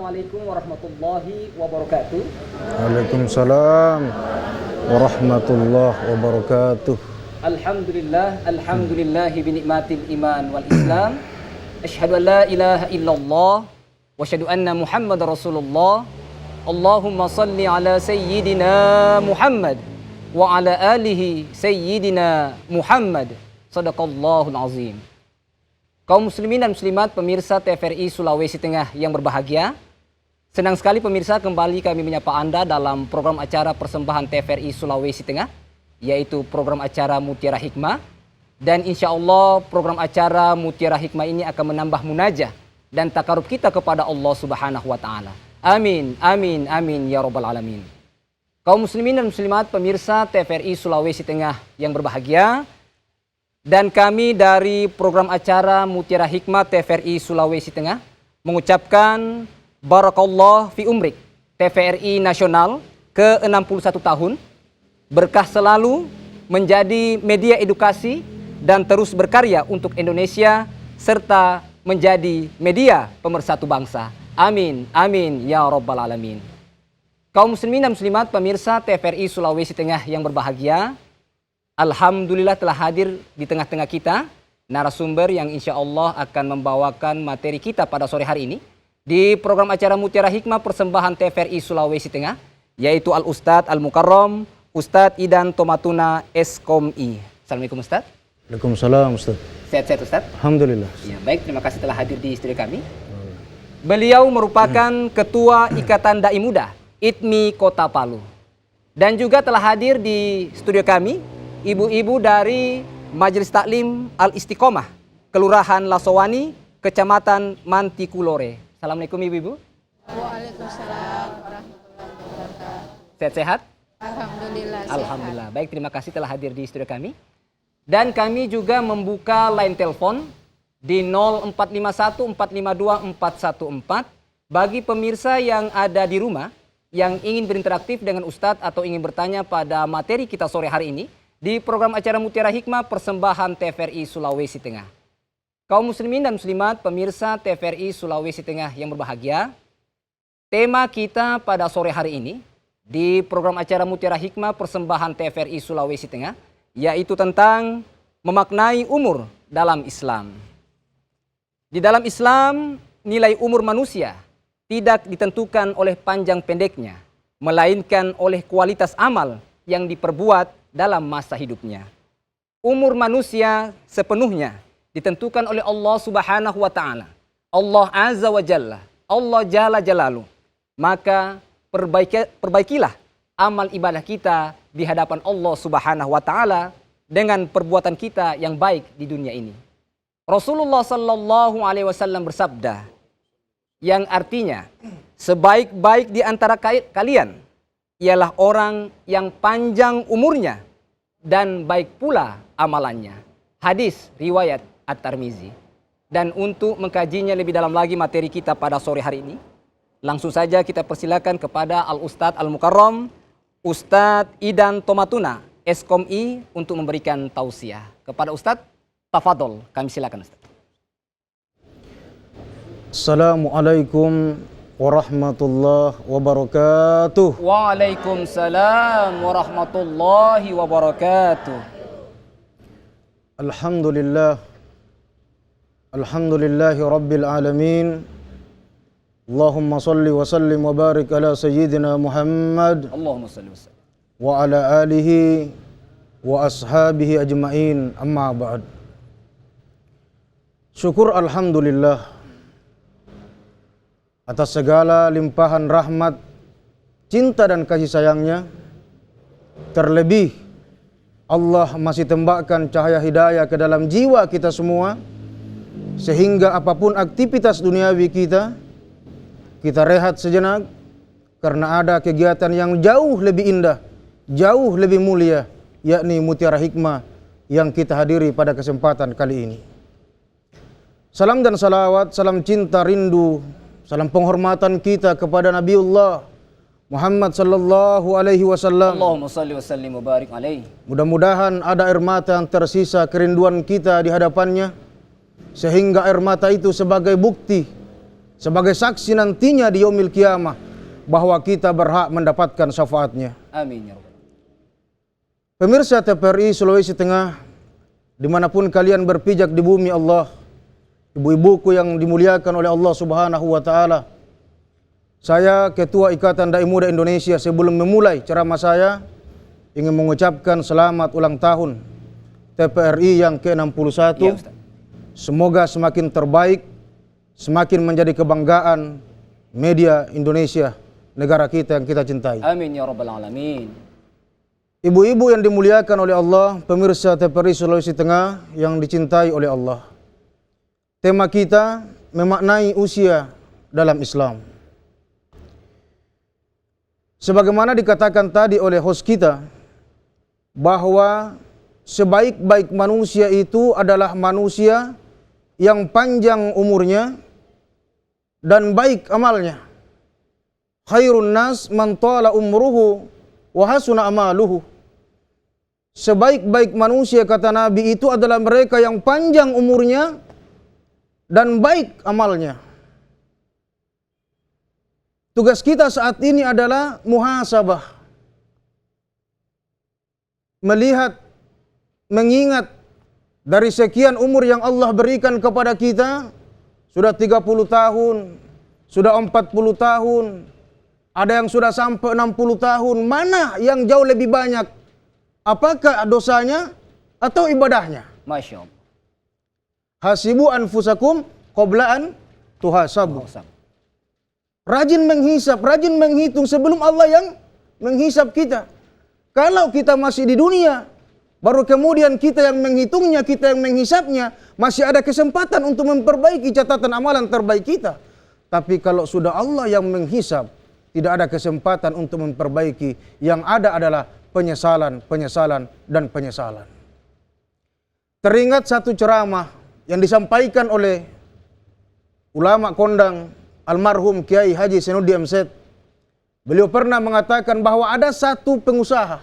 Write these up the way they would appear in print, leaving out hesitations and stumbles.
Assalamualaikum warahmatullahi wabarakatuh. Waalaikumsalam warahmatullahi wabarakatuh. Alhamdulillahi binikmatil iman wal islam. Asyhadu an la ilaha illallah wa asyhadu anna Muhammadar Rasulullah. Allahumma salli ala sayyidina Muhammad wa ala alihi sayyidina Muhammad. Shadaqallahul azim. Kaum muslimin dan muslimat pemirsa TVRI Sulawesi Tengah yang berbahagia, senang sekali pemirsa kembali kami menyapa Anda dalam program acara persembahan TVRI Sulawesi Tengah, yaitu program acara Mutiara Hikmah. Dan insya Allah program acara Mutiara Hikmah ini akan menambah munajah dan takarub kita kepada Allah Subhanahu wa Ta'ala. Amin, amin, amin ya Rabbal Alamin. Kaum muslimin dan muslimat pemirsa TVRI Sulawesi Tengah yang berbahagia, dan kami dari program acara Mutiara Hikmah TVRI Sulawesi Tengah mengucapkan Barakallah fi umrik TVRI Nasional ke-61 tahun. Berkah selalu menjadi media edukasi dan terus berkarya untuk Indonesia serta menjadi media pemersatu bangsa. Amin, amin ya Rabbal Alamin. Kaum muslimin dan muslimat pemirsa TVRI Sulawesi Tengah yang berbahagia, alhamdulillah telah hadir di tengah-tengah kita narasumber yang insya Allah akan membawakan materi kita pada sore hari ini di program acara Mutiara Hikmah persembahan TVRI Sulawesi Tengah, yaitu Al-Ustadz Al-Mukarram Ustadz Idan Tomatuna SKOMI. Assalamualaikum Ustadz. Waalaikumsalam Ustaz. Sehat-sehat Ustadz? Alhamdulillah. Ya, baik, terima kasih telah hadir di studio kami. Beliau merupakan Ketua Ikatan Dai Muda ITMI Kota Palu. Dan juga telah hadir di studio kami ibu-ibu dari Majelis Taklim Al-Istiqomah, Kelurahan Lasowani, Kecamatan Mantikulore. Assalamualaikum ibu-ibu. Waalaikumsalam warahmatullahi wabarakatuh. Sehat-sehat? Alhamdulillah. Alhamdulillah. Baik, terima kasih telah hadir di studio kami. Dan kami juga membuka line telepon di 0451 452 414 bagi pemirsa yang ada di rumah yang ingin berinteraktif dengan Ustadz atau ingin bertanya pada materi kita sore hari ini di program acara Mutiara Hikmah persembahan TVRI Sulawesi Tengah. Kaum muslimin dan muslimat pemirsa TVRI Sulawesi Tengah yang berbahagia, tema kita pada sore hari ini di program acara Mutiara Hikmah persembahan TVRI Sulawesi Tengah yaitu tentang memaknai umur dalam Islam. Di dalam Islam, nilai umur manusia tidak ditentukan oleh panjang pendeknya, melainkan oleh kualitas amal yang diperbuat dalam masa hidupnya. Umur manusia sepenuhnya ditentukan oleh Allah Subhanahu wa Ta'ala, Allah Azza wa Jalla, Allah Jalla Jalalu. Maka perbaikilah amal ibadah kita di hadapan Allah Subhanahu wa Ta'ala dengan perbuatan kita yang baik di dunia ini. Rasulullah sallallahu alaihi wasallam bersabda yang artinya sebaik-baik di antara kalian ialah orang yang panjang umurnya dan baik pula amalannya. Hadis riwayat At-Tirmizi. Dan untuk mengkajinya lebih dalam lagi materi kita pada sore hari ini, langsung saja kita persilakan kepada Al-Ustadz Al-Mukarram Ustadz Idan Tomatuna SKOMI untuk memberikan tausiah. Kepada Ustadz, tafadhol, kami silakan Ustadz. Assalamualaikum warahmatullahi wabarakatuh. Waalaikumsalam warahmatullahi wabarakatuh. Alhamdulillah. Alhamdulillahi rabbil alamin. Allahumma salli wa sallim wa barik ala sayyidina Muhammad Allahumma salli wa sallim wa ala alihi wa ashabihi ajma'in, amma ba'd. Syukur alhamdulillah atas segala limpahan rahmat, cinta dan kasih sayangnya. Terlebih Allah masih tembakkan cahaya hidayah ke dalam jiwa kita semua, sehingga apapun aktivitas duniawi kita rehat sejenak karena ada kegiatan yang jauh lebih indah, jauh lebih mulia, yakni Mutiara Hikmah yang kita hadiri pada kesempatan kali ini. Salam dan salawat, salam cinta rindu, salam penghormatan kita kepada Nabiullah Muhammad sallallahu alaihi wasallam. Allahumma salli wa sallim wa barik alaihi. Mudah-mudahan ada air mata yang tersisa kerinduan kita di hadapannya, sehingga air mata itu sebagai bukti sebagai saksi nantinya di yaumil qiyamah bahwa kita berhak mendapatkan syafaatnya. Amin ya rabbal alamin. Pemirsa TVRI Sulawesi Tengah, dimanapun kalian berpijak di bumi Allah, ibu-ibuku yang dimuliakan oleh Allah Subhanahu wa Ta'ala, saya Ketua Ikatan Dai Muda Indonesia, sebelum memulai ceramah saya ingin mengucapkan selamat ulang tahun TVRI yang ke-61. Ya, Ustaz. Semoga semakin terbaik, semakin menjadi kebanggaan media Indonesia, negara kita yang kita cintai. Amin ya rabbal alamin. Ibu-ibu yang dimuliakan oleh Allah, pemirsa TVRI Sulawesi Tengah yang dicintai oleh Allah. Tema kita memaknai usia dalam Islam. Sebagaimana dikatakan tadi oleh host kita, bahwa sebaik-baik manusia itu adalah manusia yang panjang umurnya dan baik amalnya. Khairun nas man tala umruhu wa hasuna amaluhu. Sebaik-baik manusia, kata Nabi, itu adalah mereka yang panjang umurnya dan baik amalnya. Tugas kita saat ini adalah muhasabah. Melihat, mengingat dari sekian umur yang Allah berikan kepada kita, sudah 30 tahun, sudah 40 tahun, ada yang sudah sampai 60 tahun, mana yang jauh lebih banyak? Apakah dosanya atau ibadahnya? Masya Allah. Hasibu anfusakum qabla an tuhasabu. Rajin menghisap, rajin menghitung sebelum Allah yang menghisap kita. Kalau kita masih di dunia, baru kemudian kita yang menghitungnya, kita yang menghisapnya, masih ada kesempatan untuk memperbaiki catatan amalan terbaik kita. Tapi kalau sudah Allah yang menghisap, tidak ada kesempatan untuk memperbaiki. Yang ada adalah penyesalan, penyesalan, dan penyesalan. Teringat satu ceramah yang disampaikan oleh ulama kondang almarhum Kiai Haji Senudi Amset. Beliau pernah mengatakan bahwa ada satu pengusaha.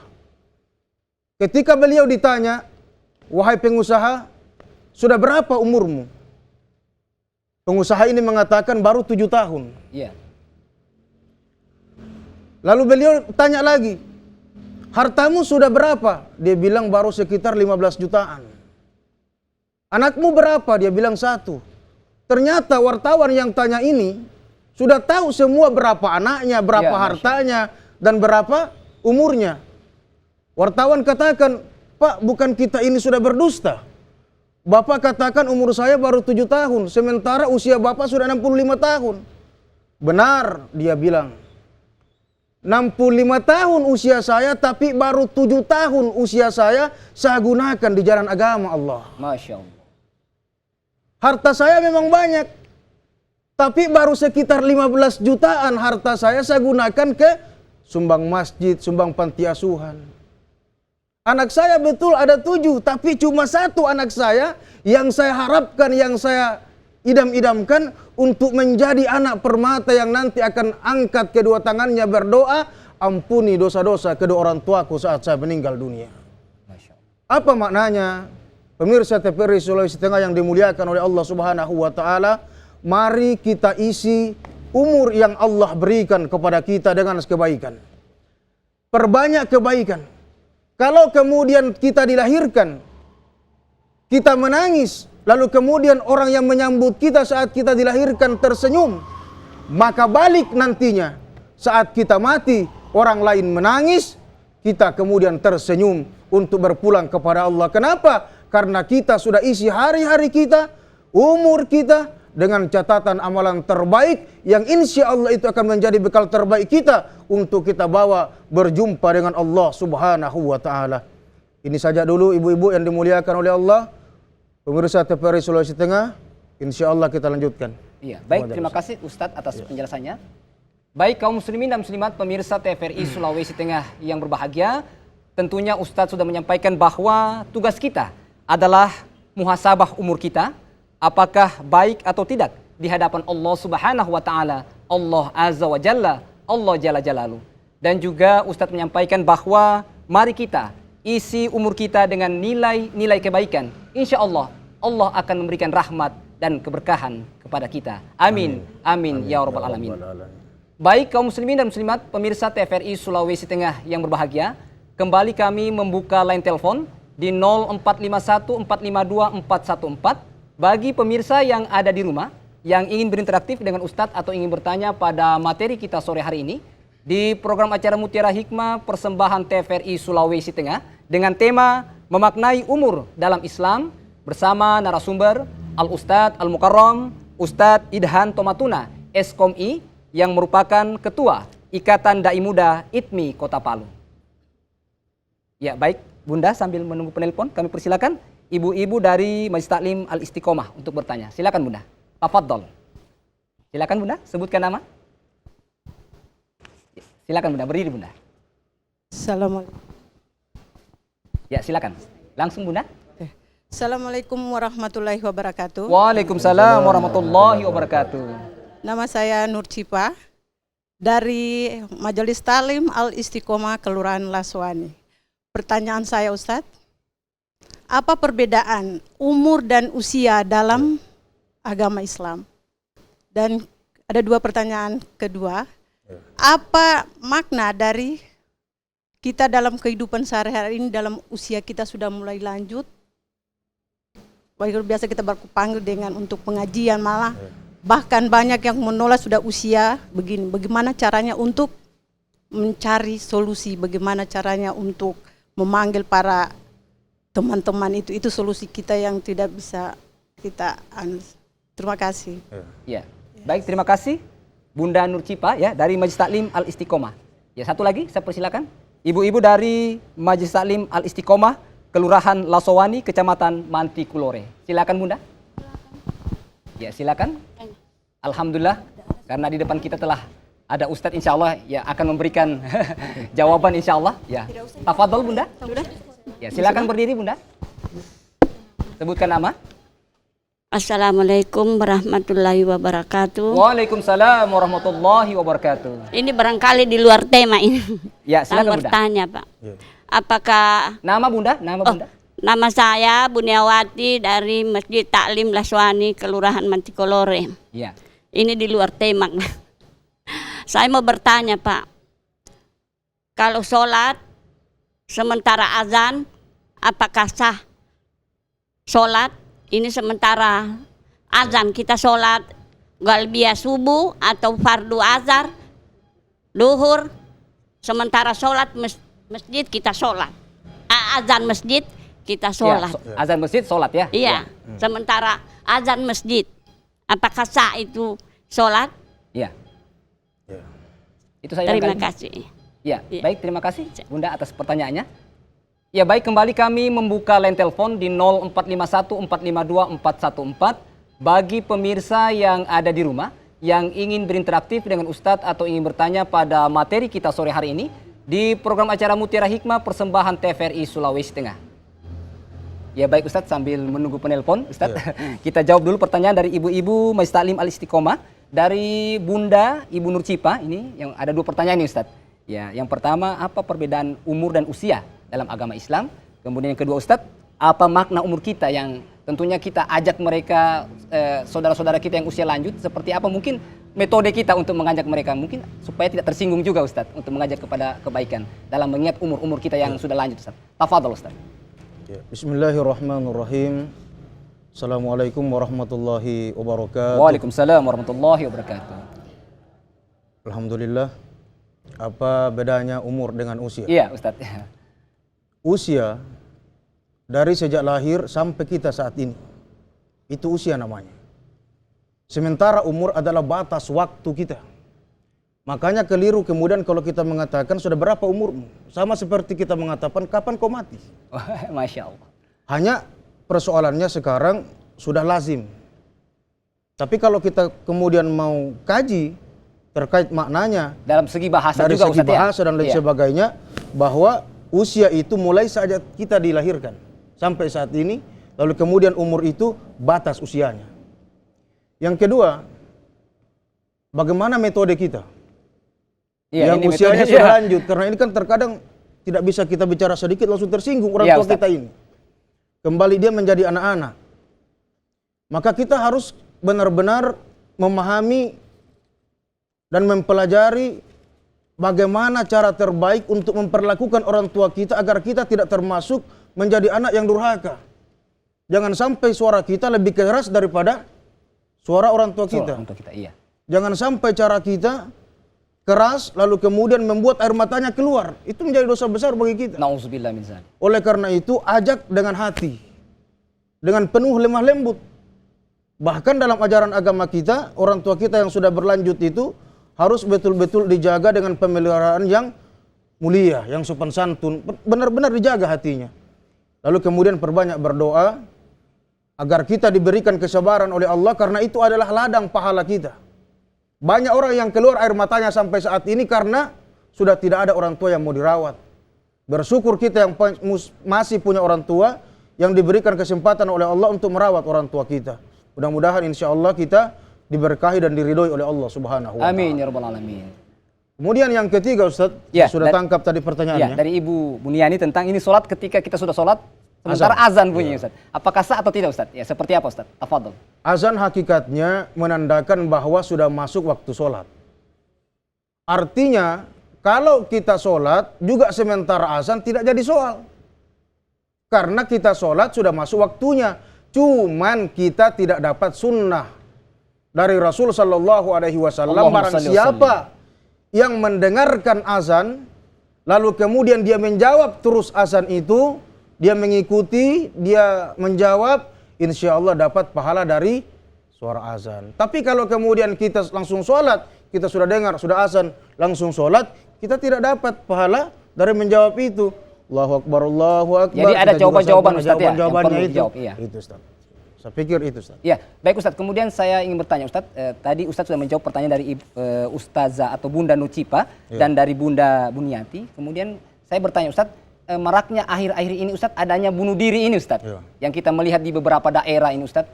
Ketika beliau ditanya, wahai pengusaha, sudah berapa umurmu? Pengusaha ini mengatakan baru 7 tahun. Iya. Lalu beliau tanya lagi, hartamu sudah berapa? Dia bilang baru sekitar 15 jutaan. Anakmu berapa? Dia bilang 1. Ternyata wartawan yang tanya ini sudah tahu semua berapa anaknya, berapa Ya, hartanya, dan berapa umurnya. Wartawan katakan, Pak, bukan kita ini sudah berdusta. Bapak katakan umur saya baru 7 tahun, sementara usia Bapak sudah 65 tahun. Benar, dia bilang. 65 tahun usia saya, tapi baru 7 tahun usia saya gunakan di jalan agama Allah. Masya Allah. Harta saya memang banyak, tapi baru sekitar 15 jutaan harta saya gunakan ke sumbang masjid, sumbang panti asuhan. Anak saya betul ada 7, tapi cuma 1 anak saya yang saya harapkan, yang saya idam-idamkan untuk menjadi anak permata yang nanti akan angkat kedua tangannya berdoa, ampuni dosa-dosa kedua orang tuaku saat saya meninggal dunia. Masya Allah. Apa maknanya? Pemirsa TVRI Sulawesi Tengah yang dimuliakan oleh Allah Subhanahu wa Ta'ala, mari kita isi umur yang Allah berikan kepada kita dengan kebaikan. Perbanyak kebaikan. Kalau kemudian kita dilahirkan, kita menangis, lalu kemudian orang yang menyambut kita saat kita dilahirkan tersenyum, maka balik nantinya saat kita mati, orang lain menangis, kita kemudian tersenyum untuk berpulang kepada Allah. Kenapa? Karena kita sudah isi hari-hari kita, umur kita dengan catatan amalan terbaik yang insya Allah itu akan menjadi bekal terbaik kita untuk kita bawa berjumpa dengan Allah Subhanahu wa Ta'ala. Ini saja dulu ibu-ibu yang dimuliakan oleh Allah. Pemirsa TVRI Sulawesi Tengah, insya Allah kita lanjutkan. Iya, baik, terima kasih Ustadz atas penjelasannya. Baik kaum muslimin dan muslimat pemirsa TVRI Sulawesi Tengah yang berbahagia, tentunya Ustadz sudah menyampaikan bahwa tugas kita adalah muhasabah umur kita, apakah baik atau tidak di hadapan Allah Subhanahu wa Ta'ala, Allah Azza wa Jalla, Allah Jalla Jalaluh. Dan juga Ustadz menyampaikan bahwa mari kita isi umur kita dengan nilai-nilai kebaikan. Insya Allah, Allah akan memberikan rahmat dan keberkahan kepada kita. Amin. Amin, ya rabbal alamin. Baik kaum muslimin dan muslimat, pemirsa TVRI Sulawesi Tengah yang berbahagia, kembali kami membuka line telepon di 0451 452 414 bagi pemirsa yang ada di rumah yang ingin berinteraktif dengan Ustadz atau ingin bertanya pada materi kita sore hari ini di program acara Mutiara Hikmah persembahan TVRI Sulawesi Tengah dengan tema memaknai umur dalam Islam bersama narasumber Al-Ustadz Al-Mukarram Ustadz Idhan Tomatuna SKOMI yang merupakan Ketua Ikatan Dai Muda ITMI Kota Palu. Ya baik Bunda, sambil menunggu penelpon kami persilakan ibu-ibu dari Majelis Taklim Al-Istiqomah untuk bertanya. Silakan Bunda. Tafadhol. Silakan Bunda, sebutkan nama. Silakan Bunda, berdiri Bunda. Assalamualaikum. Ya, silakan. Langsung Bunda. Assalamualaikum warahmatullahi wabarakatuh. Waalaikumsalam warahmatullahi wabarakatuh. Nama saya Nur Cipa dari Majelis Taklim Al-Istiqomah Kelurahan Laswani. Pertanyaan saya Ustadz, apa perbedaan umur dan usia dalam agama Islam? Dan ada dua pertanyaan kedua, apa makna dari kita dalam kehidupan sehari-hari ini dalam usia kita sudah mulai lanjut? Biasa kita berpanggil dengan untuk pengajian malah bahkan banyak yang menolak sudah usia begini. Bagaimana caranya untuk mencari solusi? Bagaimana caranya untuk memanggil para teman-teman itu solusi kita yang tidak bisa kita terima kasih. Ya. Baik, terima kasih Bunda Nur Cipa ya dari Majelis Taklim Al-Istiqomah. Ya, satu lagi saya persilakan. Ibu-ibu dari Majelis Taklim Al-Istiqomah Kelurahan Lasowani, Kecamatan Mantikulore. Silakan Bunda. Ya, silakan. Alhamdulillah karena di depan kita telah ada Ustadz insya Allah ya akan memberikan jawaban insya Allah. Ya, tafadhol Bunda. Ya, silakan berdiri Bunda. Sebutkan nama. Assalamualaikum warahmatullahi wabarakatuh. Waalaikumsalam warahmatullahi wabarakatuh. Ini barangkali di luar tema ini. Ya, silakan Bunda. Bertanya Pak. Apakah Nama Bunda? Nama Bunda? Nama saya Buniawati dari Masjid Taklim Laswani Kelurahan Mantikolore. Ya. Ini di luar tema. Saya mau bertanya Pak, kalau sholat sementara azan, apakah sah sholat? Ini sementara azan kita sholat galbiyah subuh atau fardu azhar, duhur, sementara sholat masjid kita sholat, azan masjid kita sholat. Ya, azan masjid sholat ya? Iya, sementara azan masjid, apakah sah itu sholat? Iya. Itu saya Terima kali. kasih. Ya, baik, terima kasih Bunda atas pertanyaannya. Ya, baik, kembali kami membuka line telepon di 0451 452 414 bagi pemirsa yang ada di rumah yang ingin berinteraksi dengan Ustadz atau ingin bertanya pada materi kita sore hari ini di program acara Mutiara Hikmah persembahan TVRI Sulawesi Tengah. Ya baik Ustadz, sambil menunggu penelpon Ustadz, kita jawab dulu pertanyaan dari ibu-ibu Majelis Taklim Al-Istiqomah. Dari Bunda Ibu Nur Cipa ini yang ada dua pertanyaan nih Ustadz. Ya, yang pertama, apa perbedaan umur dan usia dalam agama Islam? Kemudian yang kedua Ustadz, apa makna umur kita yang tentunya kita ajak mereka saudara-saudara kita yang usia lanjut, seperti apa mungkin metode kita untuk mengajak mereka mungkin supaya tidak tersinggung juga Ustadz untuk mengajak kepada kebaikan dalam mengingat umur-umur kita yang sudah lanjut Ustadz. Tafadhol Ustadz. Ya, Bismillahirrahmanirrahim. Assalamualaikum warahmatullahi wabarakatuh. Waalaikumsalam warahmatullahi wabarakatuh. Alhamdulillah. Apa bedanya umur dengan usia? Iya Ustadz. Usia dari sejak lahir sampai kita saat ini, itu usia namanya. Sementara umur adalah batas waktu kita. Makanya keliru kemudian kalau kita mengatakan sudah berapa umurmu, sama seperti kita mengatakan kapan kau mati. Masya Allah. Hanya persoalannya sekarang sudah lazim. Tapi kalau kita kemudian mau kaji terkait maknanya dalam segi bahasa dari juga segi Ustadz bahasa dan lain sebagainya, bahwa usia itu mulai saja kita dilahirkan sampai saat ini, lalu kemudian umur itu batas usianya. Yang kedua, bagaimana metode kita? Iya, yang ini usianya metodenya. sudah lanjut, karena ini kan terkadang tidak bisa kita bicara sedikit langsung tersinggung orang Ya, tua Ustaz. kita ini. Kembali dia menjadi anak-anak. Maka kita harus benar-benar memahami dan mempelajari bagaimana cara terbaik untuk memperlakukan orang tua kita agar kita tidak termasuk menjadi anak yang durhaka. Jangan sampai suara kita lebih keras daripada suara orang tua kita. Iya. Jangan sampai cara kita keras lalu kemudian membuat air matanya keluar. Itu menjadi dosa besar bagi kita. Nauzubillah min dzalik. Oleh karena itu ajak dengan hati, dengan penuh lemah lembut. Bahkan dalam ajaran agama kita, orang tua kita yang sudah berlanjut itu harus betul-betul dijaga dengan pemeliharaan yang mulia, yang sopan santun, benar-benar dijaga hatinya. Lalu kemudian perbanyak berdoa agar kita diberikan kesabaran oleh Allah, karena itu adalah ladang pahala kita. Banyak orang yang keluar air matanya sampai saat ini karena sudah tidak ada orang tua yang mau dirawat. Bersyukur kita yang masih punya orang tua yang diberikan kesempatan oleh Allah untuk merawat orang tua kita. Mudah-mudahan insya Allah kita diberkahi dan diridhoi oleh Allah Subhanahu wa ta'ala. Amin ya rabbal alamin. Kemudian yang ketiga Ustaz, Ya, sudah tangkap tadi pertanyaannya. Ya, dari Ibu Buniani tentang ini sholat ketika kita sudah sholat, sementara azan bunyi Ustaz. Apakah sah atau tidak Ustaz? Ya, seperti apa Ustaz? Tafadhol. Azan hakikatnya menandakan bahwa sudah masuk waktu sholat. Artinya, kalau kita sholat juga sementara azan tidak jadi soal. Karena kita sholat sudah masuk waktunya. Cuman kita tidak dapat sunnah dari Rasul Sallallahu Alaihi Wasallam. Barang siapa yang mendengarkan azan, lalu kemudian dia menjawab terus azan itu, dia mengikuti, dia menjawab, insya Allah dapat pahala dari suara azan. Tapi kalau kemudian kita langsung sholat, kita sudah dengar, sudah azan, langsung sholat, kita tidak dapat pahala dari menjawab itu. Allahu Akbar, Allahu Akbar. Jadi ada jawaban-jawaban Ustaz ya? Jawabannya yang perlu itu. dijawab, iya. Itu Ustaz. Saya pikir itu Ustaz. Ya, baik Ustaz. Kemudian saya ingin bertanya Ustaz, tadi Ustaz sudah menjawab pertanyaan dari Ustazah atau Bunda Nucipa dan dari Bunda Buniati. Kemudian saya bertanya Ustaz, maraknya akhir-akhir ini Ustaz adanya bunuh diri ini Ustaz. Yang kita melihat di beberapa daerah ini Ustaz.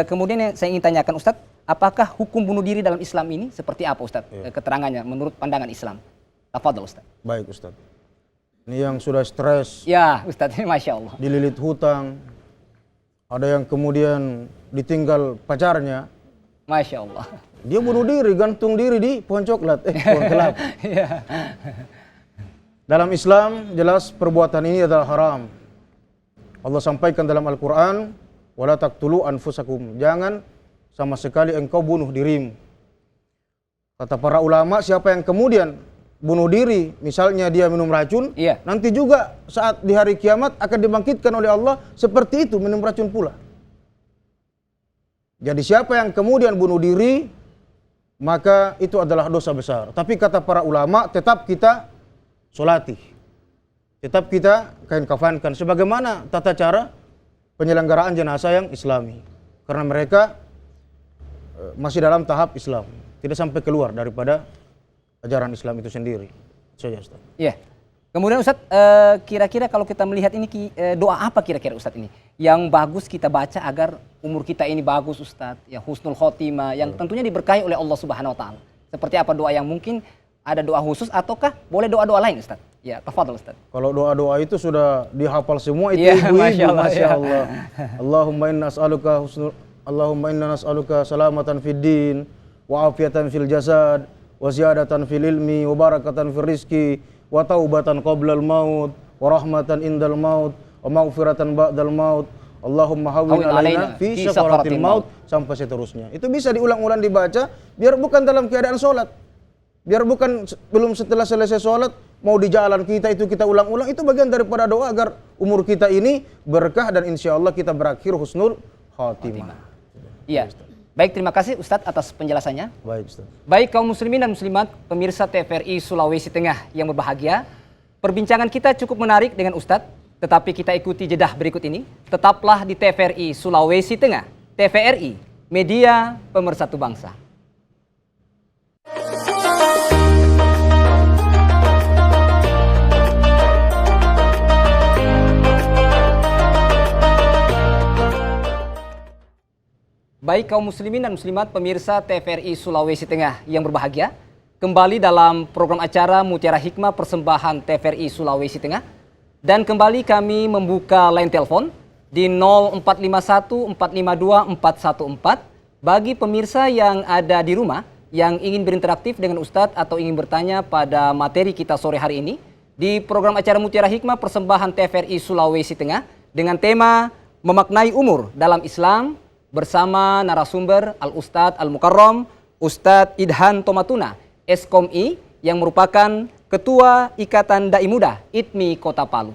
Kemudian yang saya ingin tanyakan Ustaz, apakah hukum bunuh diri dalam Islam ini seperti apa Ustaz? Keterangannya menurut pandangan Islam. Tafadhol Ustaz. Baik Ustaz. Ini yang sudah stres. Ya Ustaz, Masya Allah. Dililit hutang. Ada yang kemudian ditinggal pacarnya. Masya Allah. Dia bunuh diri, gantung diri di pohon coklat, pohon kelapa. Dalam Islam jelas perbuatan ini adalah haram. Allah sampaikan dalam Al-Quran, wala taqtulu anfusakum. Jangan sama sekali engkau bunuh dirimu. Kata para ulama, siapa yang kemudian bunuh diri, misalnya dia minum racun, nanti juga saat di hari kiamat akan dibangkitkan oleh Allah seperti itu, minum racun pula. Jadi siapa yang kemudian bunuh diri, maka itu adalah dosa besar. Tapi kata para ulama, tetap kita solati. Tetap kita kain kafankan. Sebagaimana tata cara penyelenggaraan jenazah yang islami. Karena mereka masih dalam tahap Islam. Tidak sampai keluar daripada ajaran Islam itu sendiri. Saja Ustaz. Iya. Kemudian Ustaz, kira-kira kalau kita melihat ini doa apa kira-kira Ustaz ini yang bagus kita baca agar umur kita ini bagus Ustaz, ya husnul khotimah yang tentunya diberkahi oleh Allah Subhanahu wa taala. Seperti apa doa yang mungkin ada doa khusus ataukah boleh doa-doa lain Ustaz? Ya, tafadhol Ustaz. Kalau doa-doa itu sudah dihafal semua itu ibu-ibu, Masya Allah. Allahumma inna nas'aluka salamatan fid din wa afiatan fil jasad wa ziyadatan fil ilmi wa barakatan fil rizki wa taubatan qablal maut wa rahmatan indal maut wa maghfiratan ba'dal maut. Allahumma hawwin alaina fi syakaratil maut sampai seterusnya. Itu bisa diulang-ulang dibaca biar bukan dalam keadaan sholat. Biar bukan belum setelah selesai sholat mau di jalan kita itu kita ulang-ulang. Itu bagian daripada doa agar umur kita ini berkah dan insya Allah kita berakhir husnul khatimah. Iya. Baik, terima kasih Ustadz atas penjelasannya. Baik Ustaz. Baik kaum muslimin dan muslimat, pemirsa TVRI Sulawesi Tengah yang berbahagia. Perbincangan kita cukup menarik dengan Ustadz, tetapi kita ikuti jedah berikut ini. Tetaplah di TVRI Sulawesi Tengah. TVRI, media pemersatu bangsa. Baik kaum muslimin dan muslimat pemirsa TVRI Sulawesi Tengah yang berbahagia, kembali dalam program acara Mutiara Hikmah persembahan TVRI Sulawesi Tengah, dan kembali kami membuka line telepon di 0451 452 414. Bagi pemirsa yang ada di rumah yang ingin berinteraktif dengan Ustadz atau ingin bertanya pada materi kita sore hari ini di program acara Mutiara Hikmah persembahan TVRI Sulawesi Tengah dengan tema Memaknai Umur dalam Islam bersama narasumber Al-Ustadz Al-Mukarram Ustadz Idhan Tomatuna SKOMI yang merupakan Ketua Ikatan Dai Muda ITMI Kota Palu.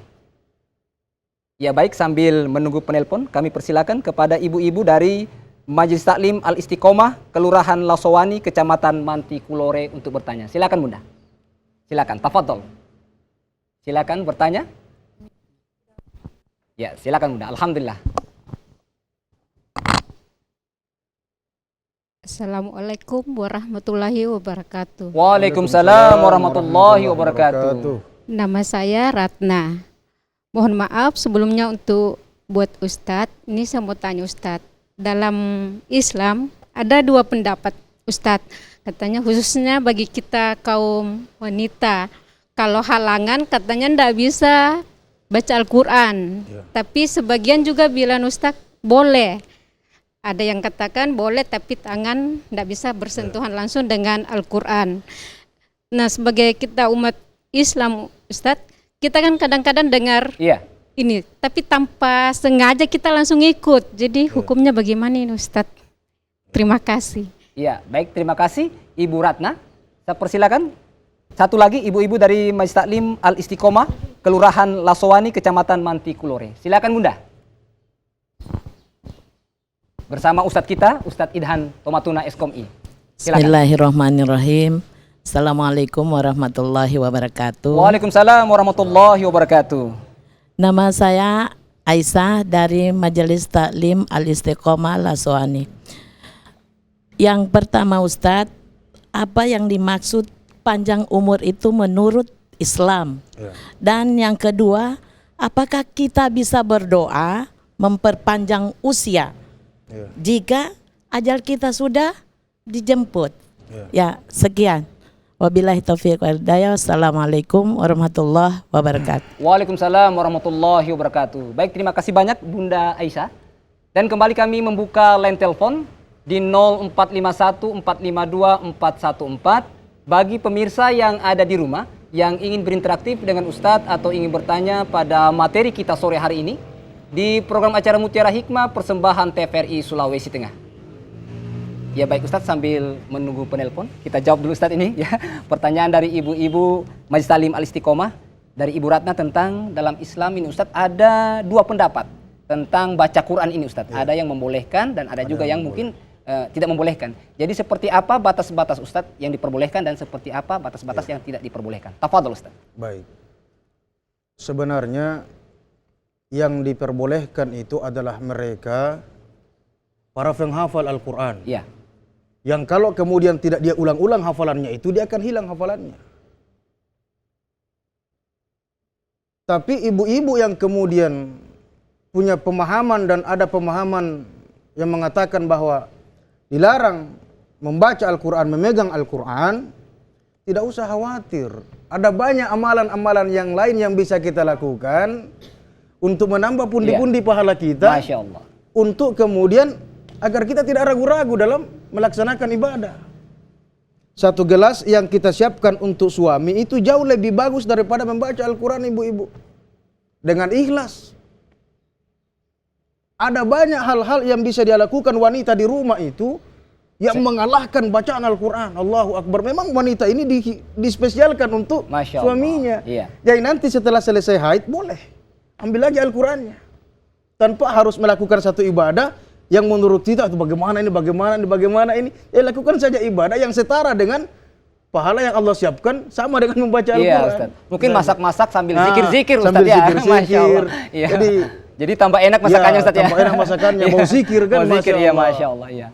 Ya baik, sambil menunggu penelpon kami persilakan kepada ibu-ibu dari Majelis Taklim Al-Istiqomah Kelurahan Lasowani Kecamatan Mantikulore untuk bertanya. Silakan Bunda. Silakan, tafadhol. Silakan bertanya. Ya, silakan Bunda. Alhamdulillah. Assalamualaikum warahmatullahi wabarakatuh. Waalaikumsalam warahmatullahi wabarakatuh. Nama saya Ratna. Mohon maaf sebelumnya untuk buat Ustadz. Ini saya mau tanya Ustadz. Dalam Islam ada dua pendapat Ustadz. Katanya khususnya bagi kita kaum wanita. Kalau halangan katanya ndak bisa baca Al-Quran. Tapi sebagian juga bilang Ustadz boleh. Ada yang katakan boleh tapi tangan ndak bisa bersentuhan langsung dengan Al-Quran. Nah sebagai kita umat Islam Ustadz, kita kan kadang-kadang dengar ini, tapi tanpa sengaja kita langsung ikut. Jadi hukumnya bagaimana ini Ustadz? Terima kasih. Iya, baik, terima kasih Ibu Ratna. Saya persilakan satu lagi ibu-ibu dari Majelis Taklim Al-Istiqomah Kelurahan Lasowani Kecamatan Mantikulore. Silakan Bunda. Bersama Ustadz kita, Ustadz Idhan Tomatuna SKOMI. Silakan. Bismillahirrahmanirrahim. Assalamualaikum warahmatullahi wabarakatuh. Waalaikumsalam warahmatullahi wabarakatuh. Nama saya Aisyah dari Majelis Taklim Al-Istiqomah Lasowani. Yang pertama Ustadz, apa yang dimaksud panjang umur itu menurut Islam? Dan yang kedua, apakah kita bisa berdoa memperpanjang usia jika ajal kita sudah dijemput? Ya, sekian. Wabillahi taufiq wal hidayah. Assalamualaikum warahmatullahi wabarakatuh. Waalaikumsalam warahmatullahi wabarakatuh. Baik, terima kasih banyak Bunda Aisyah. Dan kembali kami membuka line telepon di 0451 452 414 bagi pemirsa yang ada di rumah yang ingin berinteraktif dengan Ustadz atau ingin bertanya pada materi kita sore hari ini di program acara Mutiara Hikmah persembahan TVRI Sulawesi Tengah. Ya baik Ustadz, sambil menunggu penelpon kita jawab dulu Ustadz ini ya. Pertanyaan dari ibu-ibu Majelis Taklim Al-Istiqomah dari Ibu Ratna tentang dalam Islam ini Ustadz ada dua pendapat tentang baca Quran ini Ustadz. Ada yang membolehkan dan ada juga yang mungkin tidak membolehkan. Jadi seperti apa batas-batas Ustadz yang diperbolehkan dan seperti apa batas-batas yang tidak diperbolehkan. Tafadhol Ustadz. Baik. Sebenarnya yang diperbolehkan itu adalah mereka para penghafal Al-Quran. Iya. Yang kalau kemudian tidak dia ulang-ulang hafalannya itu, dia akan hilang hafalannya. Tapi ibu-ibu yang kemudian punya pemahaman dan ada pemahaman yang mengatakan bahwa dilarang membaca Al-Quran, memegang Al-Quran, tidak usah khawatir. Ada banyak amalan-amalan yang lain yang bisa kita lakukan untuk menambah pundi-pundi pahala kita. Masya Allah. Untuk kemudian agar kita tidak ragu-ragu dalam melaksanakan ibadah. Satu gelas yang kita siapkan untuk suami itu jauh lebih bagus daripada membaca Al-Quran ibu-ibu. Dengan ikhlas. Ada banyak hal-hal yang bisa dia lakukan wanita di rumah itu yang mengalahkan bacaan Al-Quran. Allahu Akbar. Memang wanita ini dispesialkan untuk suaminya. Iya. Jadi nanti setelah selesai haid boleh ambil lagi Al-Qurannya. Tanpa harus melakukan satu ibadah yang menurut kita itu bagaimana ini. Ya lakukan saja ibadah yang setara dengan pahala yang Allah siapkan sama dengan membaca Al-Quran. Iya Ustaz. Mungkin masak-masak sambil zikir-zikir Ustaz sambil ya. zikir-zikir. Masya Allah. Iya. Jadi tambah enak masakannya Ustaz ya. Tambah enak masakannya, mau zikir kan. Mau zikir ya, Masya Allah. Iya.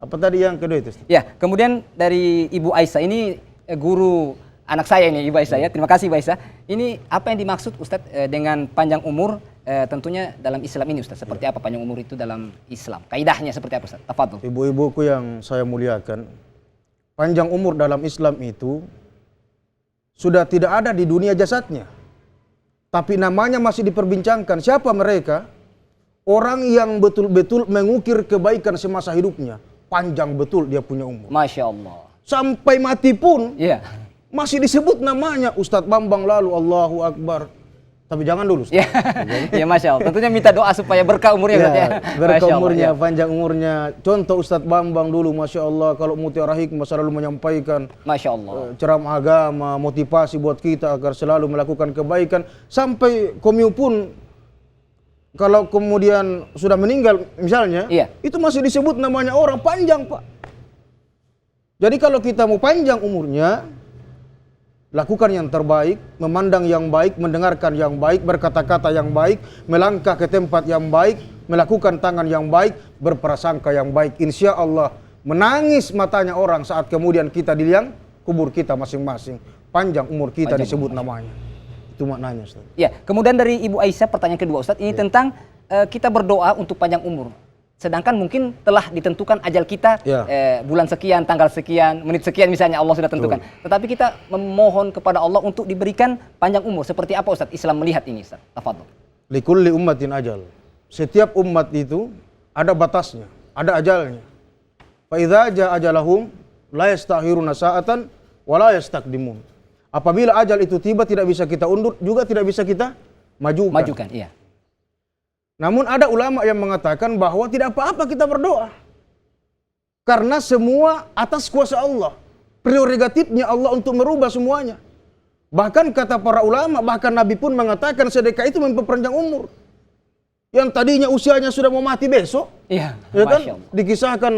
Apa tadi yang kedua itu? Ya, kemudian dari Ibu Aisyah ini guru anak saya ini Ibu Aisyah ya. Terima kasih Ibu Aisyah. Ini apa yang dimaksud Ustaz dengan panjang umur tentunya dalam Islam ini Ustaz? Seperti apa panjang umur itu dalam Islam? Kaidahnya seperti apa Ustaz? Tafadhol. Ibu-ibuku yang saya muliakan, panjang umur dalam Islam itu sudah tidak ada di dunia jasadnya. Tapi namanya masih diperbincangkan. Siapa mereka? orang yang betul-betul mengukir kebaikan semasa hidupnya, panjang betul dia punya umur. Masya Allah. Sampai mati pun Iya. masih disebut namanya Ustadz Bambang lalu Allahu Akbar. Tapi jangan dulu. Ya, ya Masya Allah. Tentunya minta doa supaya berkah umurnya. Ustaz, ya. Berkah Masya Allah, umurnya, ya. panjang umurnya. Contoh Ustadz Bambang dulu, Masya Allah, kalau Mutiara Hikmah selalu menyampaikan Masya Allah. ceramah agama, motivasi buat kita agar selalu melakukan kebaikan. Sampai Komyu pun kalau kemudian sudah meninggal misalnya, Iya. itu masih disebut namanya orang panjang, Pak. Jadi kalau kita mau panjang umurnya, lakukan yang terbaik, memandang yang baik, mendengarkan yang baik, berkata-kata yang baik, melangkah ke tempat yang baik, melakukan tangan yang baik, berprasangka yang baik. Insya Allah menangis matanya orang saat kemudian kita di liang kubur kita masing-masing. Panjang umur kita Panjang disebut umur. namanya. Itu maknanya, Ustaz. Ya, kemudian dari Ibu Aisyah pertanyaan kedua Ustadz, ini tentang kita berdoa untuk panjang umur. Sedangkan mungkin telah ditentukan ajal kita Ya. bulan sekian, tanggal sekian, menit sekian misalnya Allah sudah tentukan. Tetapi kita memohon kepada Allah untuk diberikan panjang umur. Seperti apa Ustadz Islam melihat ini Ustadz? Tafadhol. Likulli ummatin ajal. Setiap umat itu ada batasnya, ada ajalnya. Fa idza jaa ajalahum la yastakhiruna sa'atan wa la yastaqdimun. Apabila ajal itu tiba tidak bisa kita undur, juga tidak bisa kita majukan. Majukan, iya. Namun ada ulama yang mengatakan bahwa tidak apa-apa kita berdoa. Karena semua atas kuasa Allah. Prerogatifnya Allah untuk merubah semuanya. Bahkan kata para ulama, bahkan Nabi pun mengatakan sedekah itu memperpanjang umur. Yang tadinya usianya sudah mau mati besok, Iya, ya kan? Masya Allah. Dikisahkan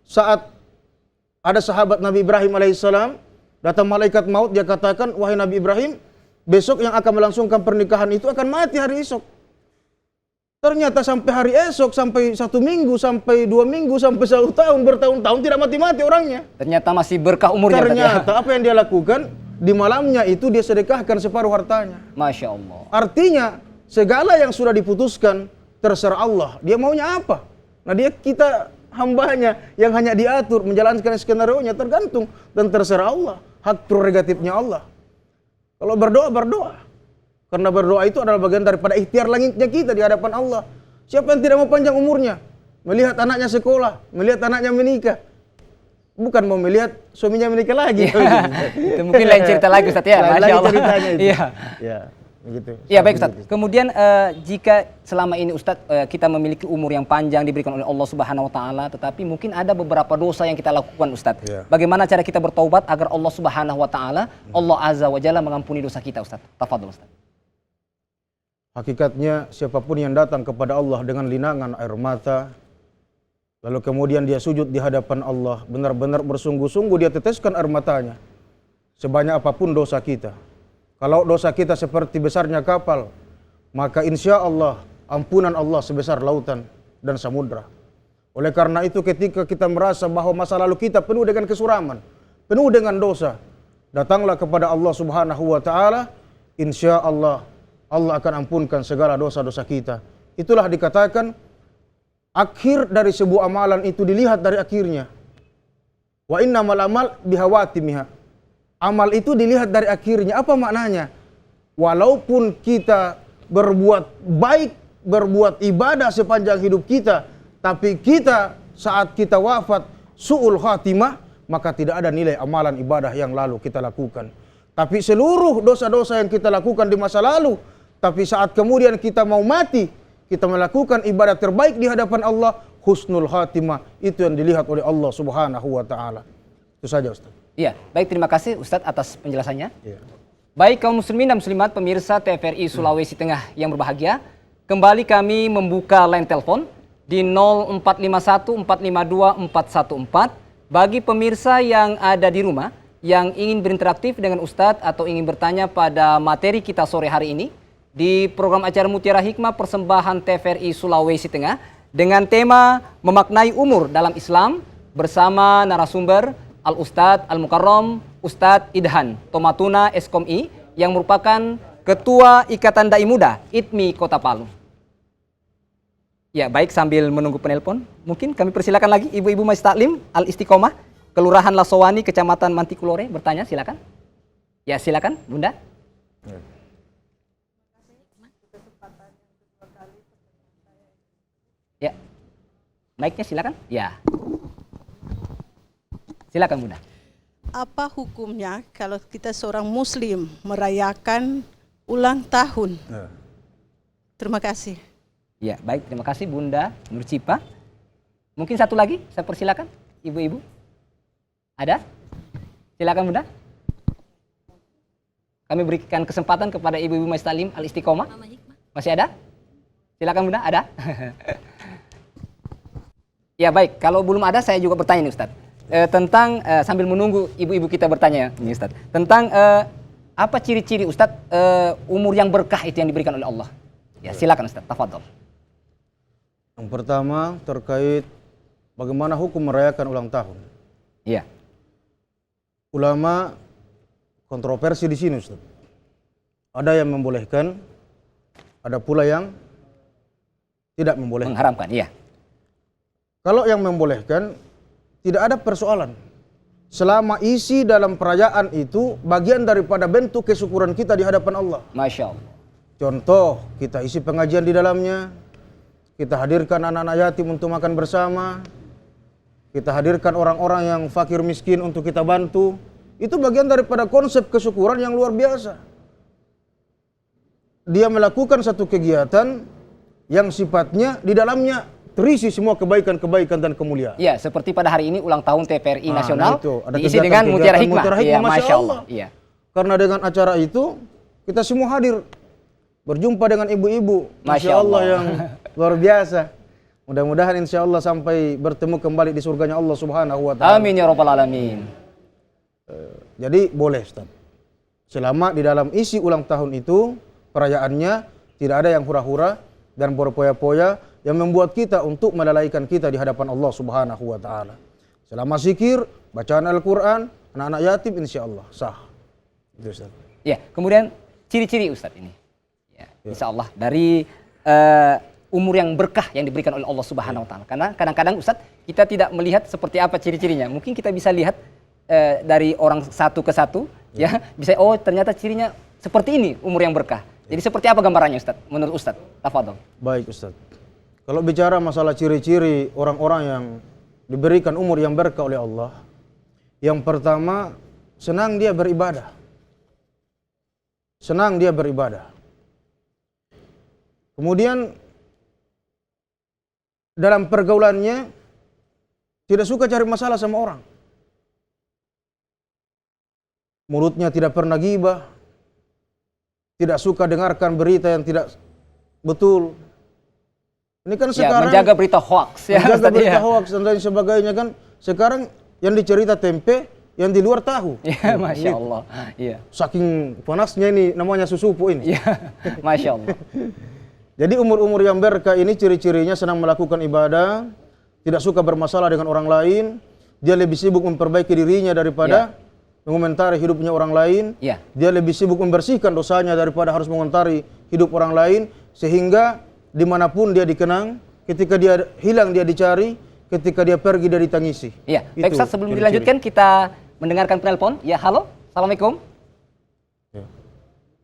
saat ada sahabat Nabi Ibrahim alaihissalam, datang malaikat maut, dia katakan, wahai Nabi Ibrahim, besok yang akan melangsungkan pernikahan itu akan mati hari esok. Ternyata sampai hari esok, sampai 1 minggu, sampai 2 minggu, sampai 1 tahun, bertahun-tahun tidak mati-mati orangnya. Ternyata masih berkah umurnya. Ustadz, ya. Ternyata apa yang dia lakukan, di malamnya itu dia sedekahkan separuh hartanya. Masya Allah. Artinya segala yang sudah diputuskan terserah Allah. Dia maunya apa? Nah dia kita hambanya yang hanya diatur menjalankan skenario-nya tergantung dan terserah Allah. Hak prerogatifnya Allah. Kalau berdoa, berdoa. Karena berdoa itu adalah bagian daripada ikhtiar langitnya kita di hadapan Allah. Siapa yang tidak mau panjang umurnya? Melihat anaknya sekolah, melihat anaknya menikah. Bukan mau melihat suaminya menikah lagi. Itu mungkin lain cerita lagi Ustadz ya. Lain Masya Allah. ceritanya itu. Iya. Ya, begitu. Iya baik Ustadz. Kemudian jika selama ini Ustadz kita memiliki umur yang panjang diberikan oleh Allah Subhanahu Wa Taala, tetapi mungkin ada beberapa dosa yang kita lakukan Ustadz. Iya. Bagaimana cara kita bertaubat agar Allah Subhanahu Wa Taala, Allah Azza wa Jalla mengampuni dosa kita Ustadz? Tafadhol Ustadz. Hakikatnya siapapun yang datang kepada Allah dengan linangan air mata, lalu kemudian dia sujud di hadapan Allah, benar-benar bersungguh-sungguh dia teteskan air matanya. Sebanyak apapun dosa kita. Kalau dosa kita seperti besarnya kapal, maka insya Allah ampunan Allah sebesar lautan dan samudra. Oleh karena itu ketika kita merasa bahwa masa lalu kita penuh dengan kesuraman, penuh dengan dosa, datanglah kepada Allah Subhanahu wa Ta'ala, insya Allah Allah akan ampunkan segala dosa-dosa kita. Itulah dikatakan akhir dari sebuah amalan itu dilihat dari akhirnya. Wa innamal amal bihawatimiha. Amal itu dilihat dari akhirnya. Apa maknanya? Walaupun kita berbuat baik, berbuat ibadah sepanjang hidup kita, tapi kita saat kita wafat su'ul khatimah, maka tidak ada nilai amalan ibadah yang lalu kita lakukan. Tapi seluruh dosa-dosa yang kita lakukan di masa lalu, tapi saat kemudian kita mau mati, kita melakukan ibadah terbaik di hadapan Allah, husnul khatimah, itu yang dilihat oleh Allah Subhanahu wa Ta'ala. Itu saja Ustaz. Iya, baik terima kasih Ustadz atas penjelasannya. Ya. Baik kaum muslimin dan muslimat pemirsa TVRI Sulawesi Tengah yang berbahagia, kembali kami membuka line telepon di 0451 452 414 bagi pemirsa yang ada di rumah yang ingin berinteraksi dengan Ustadz atau ingin bertanya pada materi kita sore hari ini di program acara Mutiara Hikmah persembahan TVRI Sulawesi Tengah dengan tema memaknai umur dalam Islam bersama narasumber Al-Ustadz Al-Mukarram Ustadz Idhan Tomatuna Eskom-I yang merupakan Ketua Ikatan Dai Muda ITMI Kota Palu. Ya baik, sambil menunggu penelpon, mungkin kami persilakan lagi Ibu-Ibu Majlis Taklim Al-Istiqomah Kelurahan Lasowani Kecamatan Mantikulore bertanya, silakan. Ya silakan Bunda. Mic-nya silakan. Ya. Silakan Bunda. Apa hukumnya kalau kita seorang muslim merayakan ulang tahun? Terima kasih. Ya, baik. Terima kasih Bunda Nurcipa. Mungkin satu lagi, saya persilakan. Ibu-ibu. Ada? Silakan Bunda. Kami berikan kesempatan kepada ibu-ibu Majelis Taklim Al-Istiqomah. Masih ada? Silakan Bunda, ada? Ya baik, kalau belum ada saya juga bertanya nih Ustadz. Tentang sambil menunggu ibu-ibu kita bertanya nih Ustadz. Tentang apa ciri-ciri Ustadz umur yang berkah itu yang diberikan oleh Allah. Ya silakan Ustadz, tafadhol. Yang pertama terkait bagaimana hukum merayakan ulang tahun. Iya. Ulama kontroversi di sini Ustaz. Ada yang membolehkan, ada pula yang tidak membolehkan. Mengharamkan, iya. Kalau yang membolehkan, tidak ada persoalan. Selama isi dalam perayaan itu bagian daripada bentuk kesyukuran kita di hadapan Allah. Masya Allah. Contoh, kita isi pengajian di dalamnya, kita hadirkan anak-anak yatim untuk makan bersama, kita hadirkan orang-orang yang fakir miskin untuk kita bantu. Itu bagian daripada konsep kesyukuran yang luar biasa. Dia melakukan satu kegiatan yang sifatnya di dalamnya terisi semua kebaikan-kebaikan dan kemuliaan. Ya, seperti pada hari ini ulang tahun TVRI Nasional itu ada diisi dengan Mutiara Hikmah. Iya, Masya Allah. Iya. Karena dengan acara itu kita semua hadir berjumpa dengan ibu-ibu, Masya Allah yang luar biasa. Mudah-mudahan insya Allah sampai bertemu kembali di surganya Allah Subhanahu wa Ta'ala. Amin ya Rabbal Alamin. Jadi boleh Ustaz. Selama di dalam isi ulang tahun itu perayaannya tidak ada yang hura-hura dan berpoya-poya yang membuat kita untuk melalaikan kita di hadapan Allah Subhanahu wa Ta'ala. Selama zikir, bacaan Al-Quran, anak-anak yatim insya Allah sah. Itu Ustaz. Ya, kemudian ciri-ciri Ustaz ini. Ya, insya Allah dari umur yang berkah yang diberikan oleh Allah Subhanahu wa Ta'ala. Karena kadang-kadang Ustaz kita tidak melihat seperti apa ciri-cirinya. Mungkin kita bisa lihat dari orang satu ke satu, ya bisa oh ternyata cirinya seperti ini umur yang berkah. Jadi seperti apa gambarannya Ustaz? Menurut Ustaz, tafadhol. Baik Ustaz. Kalau bicara masalah ciri-ciri orang-orang yang diberikan umur yang berkah oleh Allah, yang pertama senang dia beribadah. Senang dia beribadah. Kemudian dalam pergaulannya tidak suka cari masalah sama orang. Mulutnya tidak pernah ghibah, tidak suka dengarkan berita yang tidak betul. Ini kan sekarang menjaga berita hoax ya. Menjaga berita hoax dan lain sebagainya kan. Sekarang yang dicerita tempe, yang di luar tahu. Ya, Masya Allah. Iya. Saking panasnya ini namanya susupu ini. Ya, Masya Allah. Jadi umur-umur yang berkah ini ciri-cirinya senang melakukan ibadah, tidak suka bermasalah dengan orang lain, dia lebih sibuk memperbaiki dirinya daripada mengomentari hidupnya orang lain. Ya. Dia lebih sibuk membersihkan dosanya daripada harus mengomentari hidup orang lain, sehingga dimanapun dia dikenang, ketika dia hilang dia dicari, ketika dia pergi dia ditangisi. Iya. Baik Ustaz, sebelum dilanjutkan kita mendengarkan penelpon. Ya, halo. Assalamualaikum.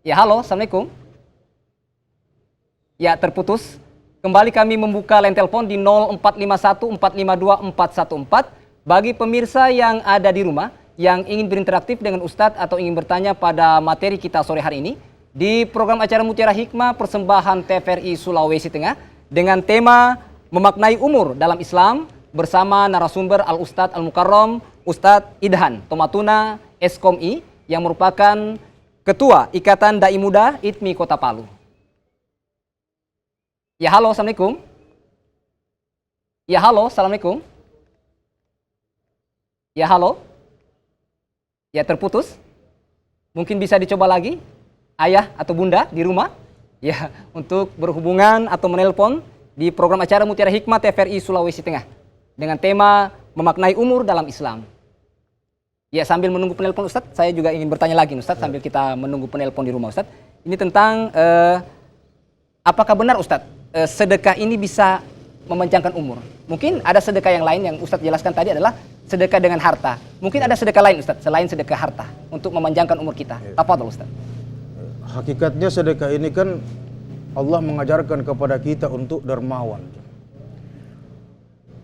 Ya, halo. Assalamualaikum. Ya, terputus. Kembali kami membuka line telepon di 0451 452 414 bagi pemirsa yang ada di rumah yang ingin berinteraktif dengan Ustadz atau ingin bertanya pada materi kita sore hari ini di program acara Mutiara Hikmah persembahan TVRI Sulawesi Tengah dengan tema memaknai umur dalam Islam bersama narasumber Al-Ustadz Al-Mukarram Ustadz Idhan Tomatuna Eskom-I yang merupakan Ketua Ikatan Dai Muda ITMI Kota Palu. Ya, halo, Assalamualaikum. Ya, halo, Assalamualaikum. Ya, halo. Ya, terputus. Mungkin bisa dicoba lagi, ayah atau bunda di rumah, ya, untuk berhubungan atau menelpon di program acara Mutiara Hikmah TVRI Sulawesi Tengah dengan tema memaknai umur dalam Islam. Ya, sambil menunggu penelpon Ustadz, saya juga ingin bertanya lagi Ustadz sambil kita menunggu penelpon di rumah Ustadz. Ini tentang apakah benar Ustadz sedekah ini bisa memanjangkan umur? Mungkin ada sedekah yang lain yang Ustadz jelaskan tadi adalah sedekah dengan harta. Mungkin ada sedekah lain Ustadz selain sedekah harta untuk memanjangkan umur kita. Tafadhol Ustadz. Hakikatnya sedekah ini kan Allah mengajarkan kepada kita untuk dermawan.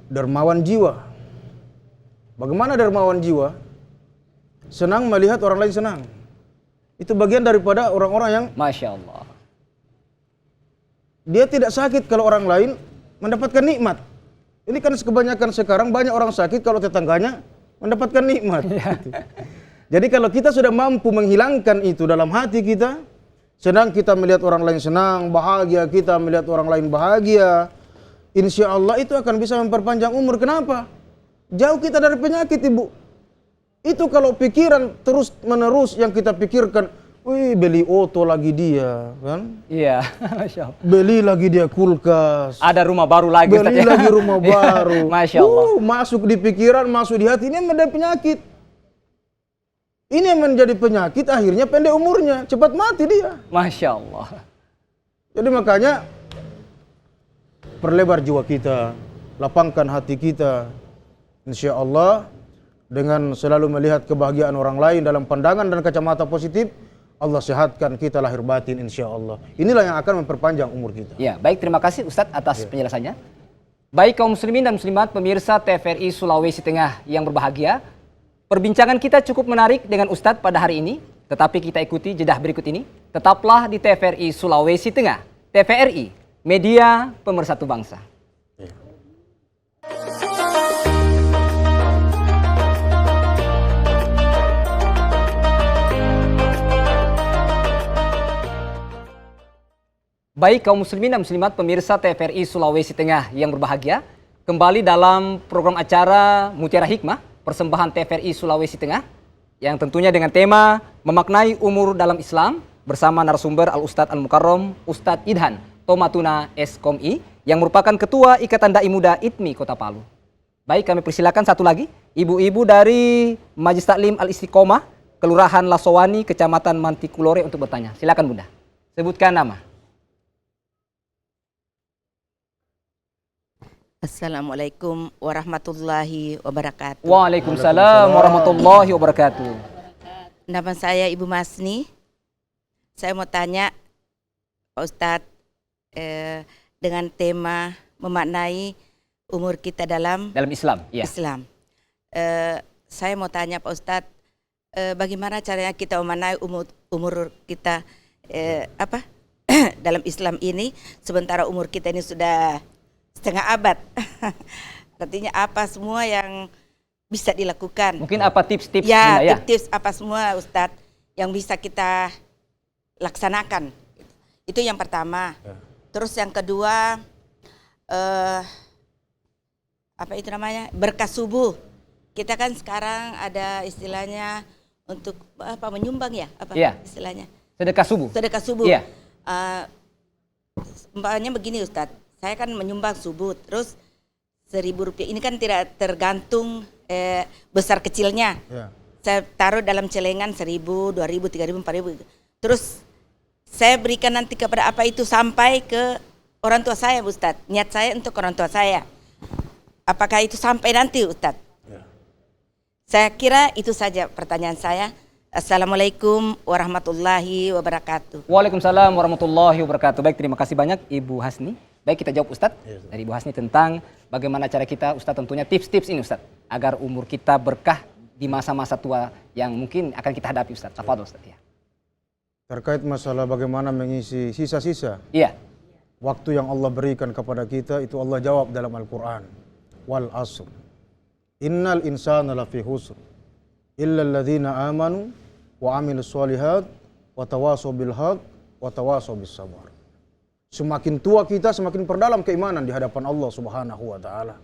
dermawan jiwa. Bagaimana dermawan jiwa? Senang melihat orang lain senang. Itu bagian daripada orang-orang yang Masya Allah. dia tidak sakit kalau orang lain mendapatkan nikmat. Ini kan kebanyakan sekarang banyak orang sakit kalau tetangganya mendapatkan nikmat. Gitu. Jadi kalau kita sudah mampu menghilangkan itu dalam hati kita, senang kita melihat orang lain senang, bahagia kita melihat orang lain bahagia, insya Allah itu akan bisa memperpanjang umur. Kenapa? Jauh kita dari penyakit, Ibu. Itu kalau pikiran terus menerus yang kita pikirkan, wih beli oto lagi dia, kan? Iya, Masya Allah. Beli lagi dia kulkas. Ada rumah baru lagi, Ustaz, Beli ya? lagi rumah baru. Masya Allah. Masuk di pikiran, masuk di hati, ini menjadi penyakit. Ini yang menjadi penyakit, akhirnya pendek umurnya, cepat mati dia. Masya Allah. Jadi makanya perlebar jiwa kita, lapangkan hati kita. Insya Allah dengan selalu melihat kebahagiaan orang lain dalam pandangan dan kacamata positif, Allah sehatkan kita lahir batin insya Allah. Inilah yang akan memperpanjang umur kita. Ya, baik, terima kasih Ustadz atas penjelasannya. Baik kaum muslimin dan muslimat pemirsa TVRI Sulawesi Tengah yang berbahagia, perbincangan kita cukup menarik dengan Ustadz pada hari ini, tetapi kita ikuti jedah berikut ini. Tetaplah di TVRI Sulawesi Tengah. TVRI, media pemersatu bangsa. Baik kaum muslimin dan muslimat pemirsa TVRI Sulawesi Tengah yang berbahagia, kembali dalam program acara Mutiara Hikmah, persembahan TVRI Sulawesi Tengah, yang tentunya dengan tema memaknai umur dalam Islam bersama narasumber Al-Ustadz Al-Mukarram Ustadz Idhan Tomatuna S.Com.I yang merupakan Ketua Ikatan Dai Muda ITMI Kota Palu. Baik, kami persilakan satu lagi, ibu-ibu dari Majelis Taklim Al-Istiqomah, Kelurahan Lasowani, Kecamatan Mantikulore untuk bertanya. Silakan Bunda, sebutkan nama. Assalamualaikum warahmatullahi wabarakatuh. Waalaikumsalam warahmatullahi wabarakatuh. Nama saya Ibu Masni. Saya mau tanya Pak Ustadz dengan tema memaknai umur kita dalam Islam, ya. Islam. Saya mau tanya Pak Ustadz, bagaimana caranya kita memaknai umur kita dalam Islam ini, sementara umur kita ini sudah setengah abad. Artinya apa semua yang bisa dilakukan? Mungkin apa tips-tips? Ya, Bunda, ya? tips apa semua Ustadz yang bisa kita laksanakan. Itu yang pertama. Terus yang kedua, apa itu namanya? Berkah subuh. Kita kan sekarang ada istilahnya untuk apa menyumbang ya? Apa istilahnya? Sedekah subuh. Sedekah subuh. Iya. Umpamanya begini Ustadz. Saya kan menyumbang subuh, terus Rp1.000. Ini kan tidak tergantung besar kecilnya. Ya. Saya taruh dalam celengan 1.000, 2.000, 3.000, 4.000. Terus saya berikan nanti kepada apa itu sampai ke orang tua saya, Ustadz. Niat saya untuk orang tua saya. Apakah itu sampai nanti, Ustadz? Ya. Saya kira itu saja pertanyaan saya. Assalamualaikum warahmatullahi wabarakatuh. Waalaikumsalam warahmatullahi wabarakatuh. Baik, terima kasih banyak Ibu Hasni. Baik, kita jawab Ustadz dari Ibu Hasni tentang bagaimana cara kita, Ustadz, tentunya tips-tips ini Ustadz, agar umur kita berkah di masa-masa tua yang mungkin akan kita hadapi Ustadz. Tafadhol Ustadz. Ya. Terkait masalah bagaimana mengisi sisa-sisa waktu yang Allah berikan kepada kita, itu Allah jawab dalam Al-Quran. Wal asr innal insana lafi husr illa alladhina amanu wa amilus solihat wa tawasaw bil haq wa tawasaw bis sabar. Semakin tua kita, semakin perdalam keimanan di hadapan Allah Subhanahu wa taala.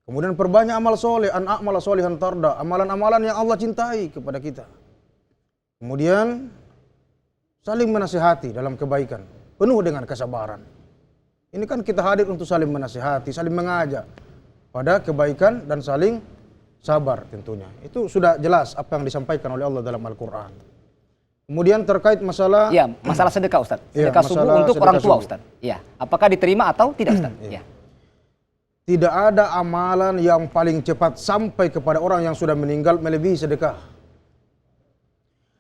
Kemudian perbanyak amal soleh, amal solihan tarda, amalan-amalan yang Allah cintai kepada kita. Kemudian saling menasihati dalam kebaikan, penuh dengan kesabaran. Ini kan kita hadir untuk saling menasihati, saling mengajak pada kebaikan dan saling sabar tentunya. Itu sudah jelas apa yang disampaikan oleh Allah dalam Al-Quran. Kemudian terkait masalah masalah sedekah Ustaz. Sedekah subuh untuk orang tua Ustaz. Ya, apakah diterima atau tidak Ustaz? Ya. Tidak ada amalan yang paling cepat sampai kepada orang yang sudah meninggal melebihi sedekah.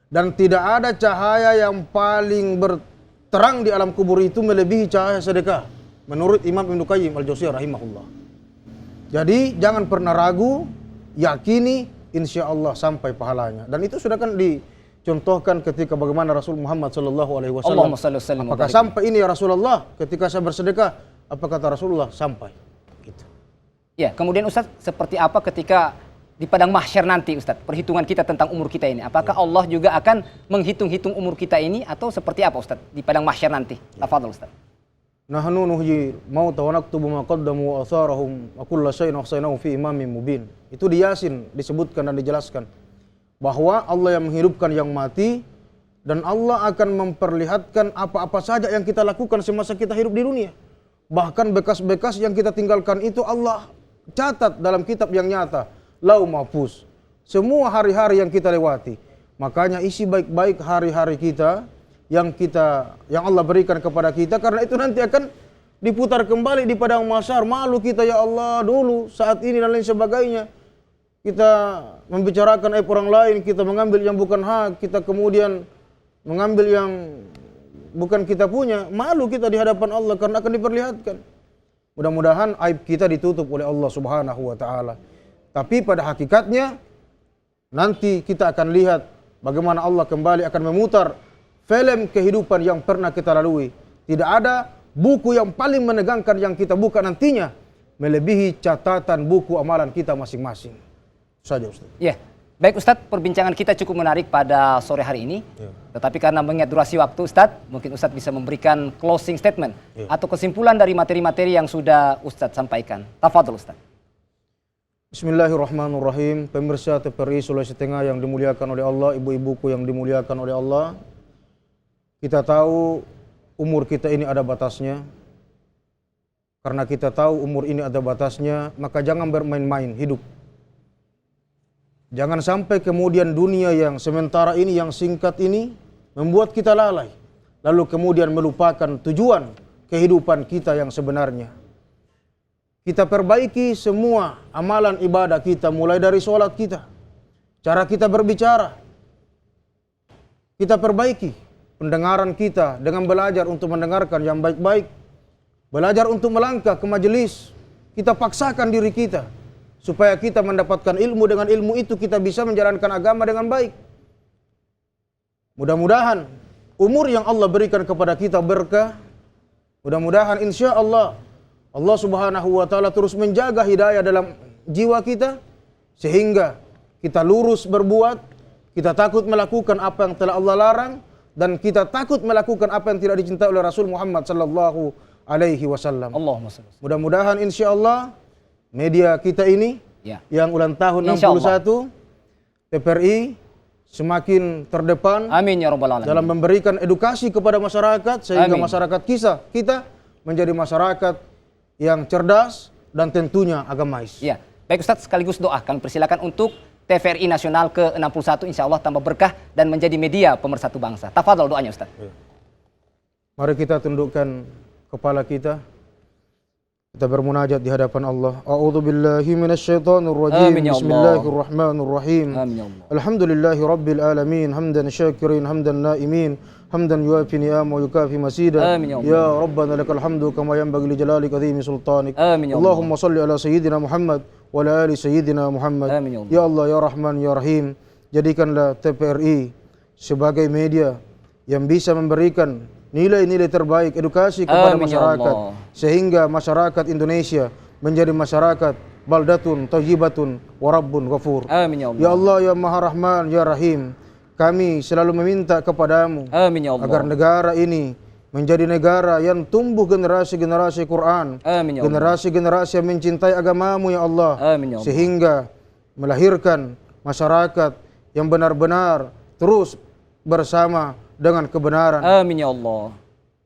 Dan tidak ada cahaya yang paling berterang di alam kubur itu melebihi cahaya sedekah. Menurut Imam Ibnu Qayyim Al-Jauziyah rahimahullah. Jadi jangan pernah ragu, yakini, insya Allah sampai pahalanya. Dan itu sudah kan dicontohkan ketika bagaimana Rasul Muhammad SAW. Allahumma shalli wa sallim wa Apakah barik. sampai ini ya Rasulullah? Ketika saya bersedekah, apa kata Rasulullah? Sampai. Gitu. Ya, kemudian Ustaz, seperti apa ketika di padang mahsyar nanti Ustaz, perhitungan kita tentang umur kita ini? Apakah Allah juga akan menghitung-hitung umur kita ini atau seperti apa Ustaz di padang mahsyar nanti? Tafadhol Ustaz. Nahnu nuhyi mauta wa naktubu ma qaddamu wa atharahum wa kulla shay'in ahsaynahu fi imamin mubin. Itu di Yasin disebutkan dan dijelaskan bahwa Allah yang menghidupkan yang mati dan Allah akan memperlihatkan apa-apa saja yang kita lakukan semasa kita hidup di dunia. Bahkan bekas-bekas yang kita tinggalkan itu Allah catat dalam kitab yang nyata, Lauh Mahfuz. Semua hari-hari yang kita lewati. Makanya isi baik-baik hari-hari kita yang Allah berikan kepada kita, karena itu nanti akan diputar kembali di padang mahsyar. Malu kita ya Allah dulu, saat ini dan lain sebagainya. Kita membicarakan aib orang lain, kita mengambil yang bukan hak, kita kemudian mengambil yang bukan kita punya. Malu kita di hadapan Allah karena akan diperlihatkan. Mudah-mudahan aib kita ditutup oleh Allah Subhanahu wa taala. Tapi pada hakikatnya nanti kita akan lihat bagaimana Allah kembali akan memutar film kehidupan yang pernah kita lalui. Tidak ada buku yang paling menegangkan yang kita buka nantinya melebihi catatan buku amalan kita masing-masing. Saja Ustaz. Ya, baik Ustadz, perbincangan kita cukup menarik pada sore hari ini. Ya. Tetapi karena mengingat durasi waktu Ustadz, mungkin Ustadz bisa memberikan closing statement atau kesimpulan dari materi-materi yang sudah Ustadz sampaikan. Tafadhol Ustadz. Bismillahirrahmanirrahim. Pemirsa TVRI Sulawesi Tengah yang dimuliakan oleh Allah, ibu-ibuku yang dimuliakan oleh Allah. Kita tahu umur kita ini ada batasnya. Karena kita tahu umur ini ada batasnya, maka jangan bermain-main hidup. Jangan sampai kemudian dunia yang sementara ini, yang singkat ini, membuat kita lalai. Lalu kemudian melupakan tujuan kehidupan kita yang sebenarnya. Kita perbaiki semua amalan ibadah kita, mulai dari sholat kita. Cara kita berbicara. Kita perbaiki pendengaran kita dengan belajar untuk mendengarkan yang baik-baik. Belajar untuk melangkah ke majelis. Kita paksakan diri kita supaya kita mendapatkan ilmu. Dengan ilmu itu kita bisa menjalankan agama dengan baik. Mudah-mudahan umur yang Allah berikan kepada kita berkah. Mudah-mudahan insya Allah Allah Subhanahu wa taala terus menjaga hidayah dalam jiwa kita sehingga kita lurus berbuat, kita takut melakukan apa yang telah Allah larang, dan kita takut melakukan apa yang tidak dicintai oleh Rasul Muhammad sallallahu alaihi wasallam. Allahumma shalli. Mudah-mudahan insya Allah media kita ini yang ulang tahun 61 TVRI semakin terdepan. Amin ya rabbal alamin. Dalam memberikan edukasi kepada masyarakat sehingga masyarakat kita menjadi masyarakat yang cerdas dan tentunya agamais. Ya, baik Ustadz, sekaligus doa kami persilakan untuk TVRI Nasional ke-61 insya Allah tambah berkah dan menjadi media pemersatu bangsa. Tafadhol doanya Ustaz. Mari kita tundukkan kepala kita. Kita bermunajat di hadapan Allah. A'udzubillahi minasyaitonir rajim. Amin ya Allah. Bismillahirrahmanirrahim. Amin ya Allah. Alhamdulillahi rabbil alamin. Hamdan syakirin, hamdan naimin. Hamdan yuafi ni'ama wa yukafi masida. Amin ya Allah. Ya Rabbana lakal hamdu kama yanbaghi li jalali azimi sultanik. Amin ya Allah. Allahumma salli ala sayyidina Muhammad wa ala ali sayyidina Muhammad. Amin ya Allah. Ya Allah ya Rahman ya Rahim. Jadikanlah TVRI sebagai media yang bisa memberikan nilai-nilai terbaik, edukasi kepada Amin ya masyarakat, Allah. sehingga masyarakat Indonesia menjadi masyarakat baldatun thayyibatun wa rabbun ghafur. Amin ya Allah. Ya Allah ya Maha Rahman ya Rahim, kami selalu meminta kepadamu Amin ya Allah. agar negara ini menjadi negara yang tumbuh generasi-generasi Quran, Amin ya Allah. generasi-generasi yang mencintai agamamu ya Allah, Amin ya Allah. sehingga melahirkan masyarakat yang benar-benar terus bersama dengan kebenaran. Amin ya Allah.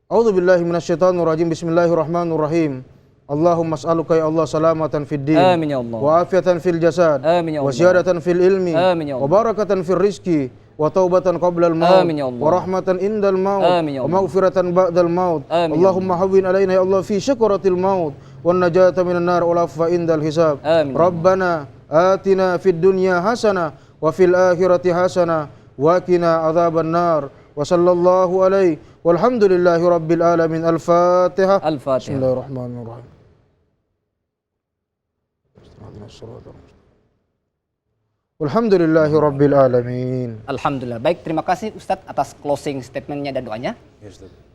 A'udzubillahi minasyaitonir rajim. Bismillahirrahmanirrahim. Allahumma as'aluka ya Allah salamatan fid din. Amin ya Allah. Wa afiatan fil jasad. Amin ya Wa Allah. ziyadatan fil ilmi. Amin ya Wa Allah. barakatan fil rizki. Wa taubatan qabla al maut. Amin ya Allah. Wa rahmatan indal maut. Amin ya Wa Allah. maghfiratan ba'dal maut. Amin ya Allahumma hawwin alaina ya Allah fi syakaratil maut. Wan najata minan nar wal afwa indal hisab. Amin. Rabbana atina fid dunya hasanah wa fil akhirati hasanah wa qina adzaban nar. Wa sallallahu alaihi walhamdulillahi rabbil alamin. Al-Fatihah. Al-Fatihah. Bismillahirrahmanirrahim. Alhamdulillahi Rabbil Alamin. Alhamdulillah. Baik, terima kasih Ustadz atas closing statementnya dan doanya.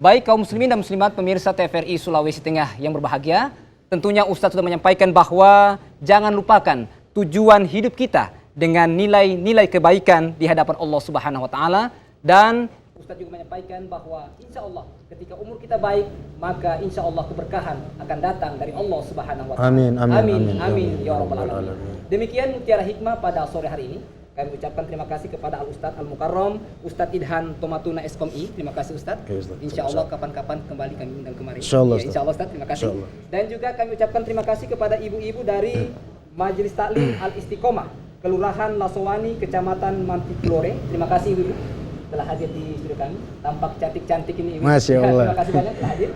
Baik kaum muslimin dan muslimat pemirsa TVRI Sulawesi Tengah yang berbahagia, tentunya Ustadz sudah menyampaikan bahwa jangan lupakan tujuan hidup kita dengan nilai-nilai kebaikan di hadapan Allah Subhanahu wa taala, dan Ustadz juga menyampaikan bahwa insya Allah ketika umur kita baik, maka insya Allah keberkahan akan datang dari Allah Subhanahu wa taala. Amin, amin, Amin, amin. amin ya rabbal alamin. Demikian Mutiara Hikmah pada sore hari ini. Kami ucapkan terima kasih kepada Al-Ustadz Al-Mukarram, Ustadz Idhan Tomatuna SKOMI. Terima kasih Ustadz. Insya Allah kapan-kapan kembali kami undang kemari. Insya Allah, Ya, insya Allah Ustadz, terima kasih. Dan juga kami ucapkan terima kasih kepada ibu-ibu dari Majelis Taklim Al-Istiqomah, Kelurahan Lasowani, Kecamatan Mantiklore. Terima kasih ibu telah hadir di studio kami. Tampak cantik-cantik ini ibu. Masya Allah. Terima kasih banyak telah hadir.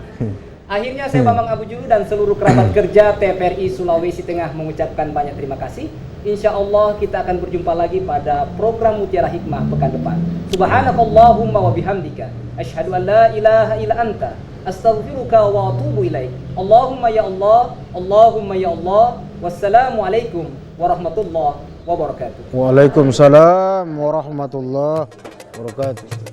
Akhirnya saya Bambang Abu Julu dan seluruh kerabat kerja TVRI Sulawesi Tengah mengucapkan banyak terima kasih. Insya Allah kita akan berjumpa lagi pada program Mutiara Hikmah pekan depan. Subhanakallahumma wa bihamdika asyhadu an la ilaha illa anta astaghfiruka wa atubu ilaik. Allahumma ya Allah, Allahumma ya Allah. Wassalamualaikum warahmatullahi wabarakatuh. Waalaikumsalam warahmatullahi wabarakatuh.